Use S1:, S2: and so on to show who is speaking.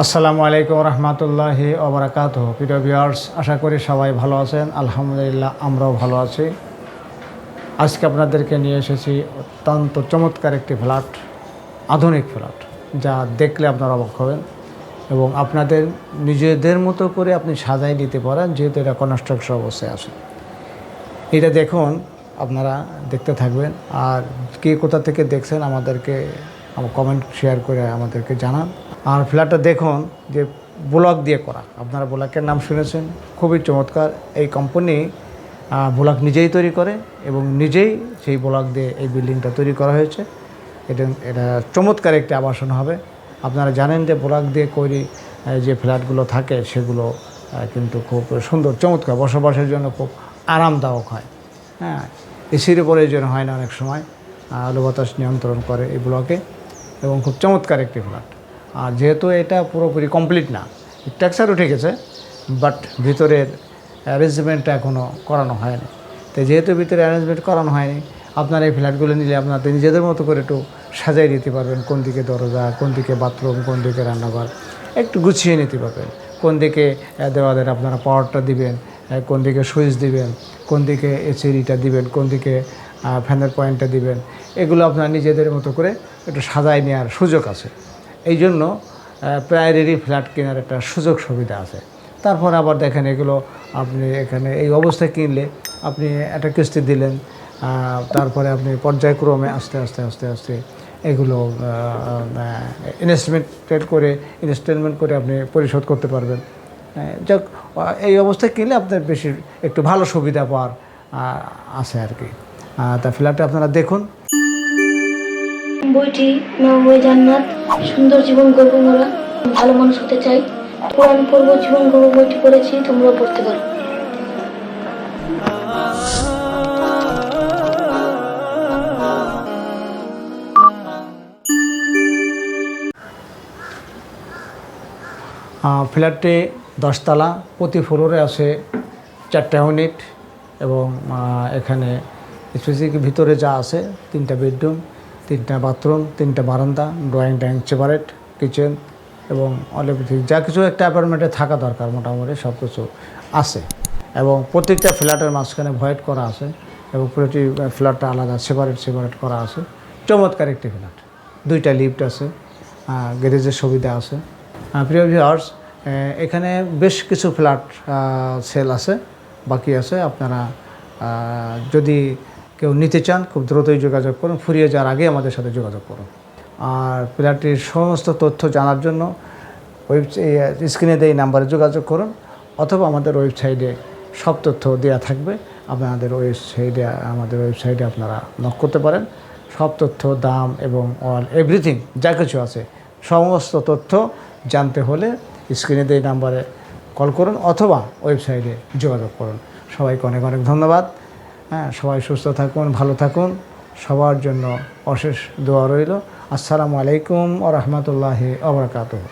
S1: আসসালামু আলাইকুম রহমতুল্লাহি ওয়া বারাকাতুহু। প্রিয় ভিউয়ার্স, আশা করি সবাই ভালো আছেন। আলহামদুলিল্লাহ, আমরাও ভালো আছি। আজকে আপনাদেরকে নিয়ে এসেছি অত্যন্ত চমৎকার একটি ফ্ল্যাট, আধুনিক ফ্ল্যাট, যা দেখলে আপনারা অবাক হবেন এবং আপনাদের নিজেদের মতো করে আপনি সাজাই নিতে পারেন, যেহেতু এটা কনস্ট্রাকশন অবস্থায় আছে। এটা দেখুন, আপনারা দেখতে থাকবেন। আর কে কোথা থেকে দেখছেন আমাদেরকে কমেন্ট শেয়ার করে আমাদেরকে জানান। আর ফ্ল্যাটটা দেখুন যে ব্লক দিয়ে করা। আপনারা ব্লকের নাম শুনেছেন, খুবই চমৎকার। এই কোম্পানি ব্লক নিজেই তৈরি করে এবং নিজেই সেই ব্লক দিয়ে এই বিল্ডিংটা তৈরি করা হয়েছে। এটা চমৎকার একটি আবাসন হবে। আপনারা জানেন যে ব্লক দিয়ে তৈরি যে ফ্ল্যাটগুলো থাকে সেগুলো কিন্তু খুব সুন্দর, চমৎকার, বসবাসের জন্য খুব আরামদায়ক হয়। হ্যাঁ, এসির প্রয়োজন হয় না অনেক সময়। আলো বাতাস নিয়ন্ত্রণ করে এই ব্লকে এবং খুব চমৎকার একটি ফ্ল্যাট। আর যেহেতু এটা পুরোপুরি কমপ্লিট না, টেক্সচার উঠে গেছে, বাট ভিতরের অ্যারেঞ্জমেন্টটা এখনও করানো হয়নি। তো যেহেতু ভিতরে অ্যারেঞ্জমেন্ট করানো হয়নি, আপনারা এই ফ্ল্যাটগুলো নিলে আপনাদের নিজেদের মতো করে একটু সাজাই নিতে পারবেন। কোন দিকে দরজা, কোন দিকে বাথরুম, কোন দিকে রান্নাঘর, একটু গুছিয়ে নিতে পারবেন। কোন দিকে দেওয়ালের আপনারা পাওয়ারটা দিবেন, কোন দিকে সুইচ দিবেন, কোন দিকে এসিটা দিবেন, কোন দিকে ফ্যানের পয়েন্টটা দিবেন, এগুলো আপনারা নিজেদের মতো করে একটু সাজাই নেওয়ার সুযোগ আছে। এই জন্য প্রায়োরিটি ফ্ল্যাট কেনার একটা সুযোগ সুবিধা আছে। তারপর আবার দেখেন, এগুলো আপনি এখানে এই অবস্থায় কিনলে আপনি একটা কিস্তি দিলেন, তারপরে আপনি পর্যায়ক্রমে আস্তে আস্তে আস্তে আস্তে এগুলো ইনস্টলমেন্ট করে আপনি পরিশোধ করতে পারবেন। যাক, এই অবস্থায় কিনলে আপনার বেশি একটু ভালো সুবিধা পাওয়ার আছে আর কি। তা ফ্ল্যাটটা আপনারা দেখুন।
S2: বইটি নববই জান্নাত, সুন্দর জীবন গড়ব মোরা, ভালো মানুষ হতে চাই, কোরআন পড়ব, জীবন গড়ব বইটি পড়েছি, তোমরাও পড়তে পারো।
S1: ফ্ল্যাটটি 10 তলা, প্রতি ফ্লোরে আছে 4টা ইউনিট এবং এখানে স্পেসিফিক ভিতরে যা আছে 3টা বেডরুম, 3টা বাথরুম, 3টা বারান্দা, ড্রয়িং ডাইনিং সেপারেট, কিচেন এবং এভরিথিং যা কিছু একটা অ্যাপার্টমেন্টে থাকা দরকার মোটামুটি সব কিছু আছে। এবং প্রত্যেকটা ফ্ল্যাটের মাঝখানে ভয়েড করা আছে এবং প্রতি ফ্ল্যাটটা আলাদা সেপারেট করা আছে। চমৎকার একটি ফ্ল্যাট, 2টা লিফট আছে, গ্যারেজের সুবিধা আছে। প্রিয় ভিউয়ার্স, এখানে বেশ কিছু ফ্ল্যাট সেল আছে, বাকি আছে। আপনারা যদি কেউ নিতে চান, খুব দ্রুতই যোগাযোগ করুন, ফুরিয়ে যাওয়ার আগে আমাদের সাথে যোগাযোগ করুন। আর ফ্ল্যাটটির সমস্ত তথ্য জানার জন্য স্ক্রিনে দেওয়া নাম্বারে যোগাযোগ করুন, অথবা আমাদের ওয়েবসাইটে সব তথ্য দেওয়া থাকবে। আমাদের ওয়েবসাইটে আপনারা নক করতে পারেন। সব তথ্য, দাম এবং এভরিথিং যা কিছু আছে সমস্ত তথ্য জানতে হলে স্ক্রিনে দেওয়া নাম্বারে কল করুন অথবা ওয়েবসাইটে যোগাযোগ করুন। সবাইকে অনেক অনেক ধন্যবাদ। সবাই সুস্থ থাকুন, ভালো থাকুন। সবার জন্য অশেষ দোয়া রইল। আসসালামু আলাইকুম ওয়া রাহমাতুল্লাহি ওয়া বারাকাতুহু।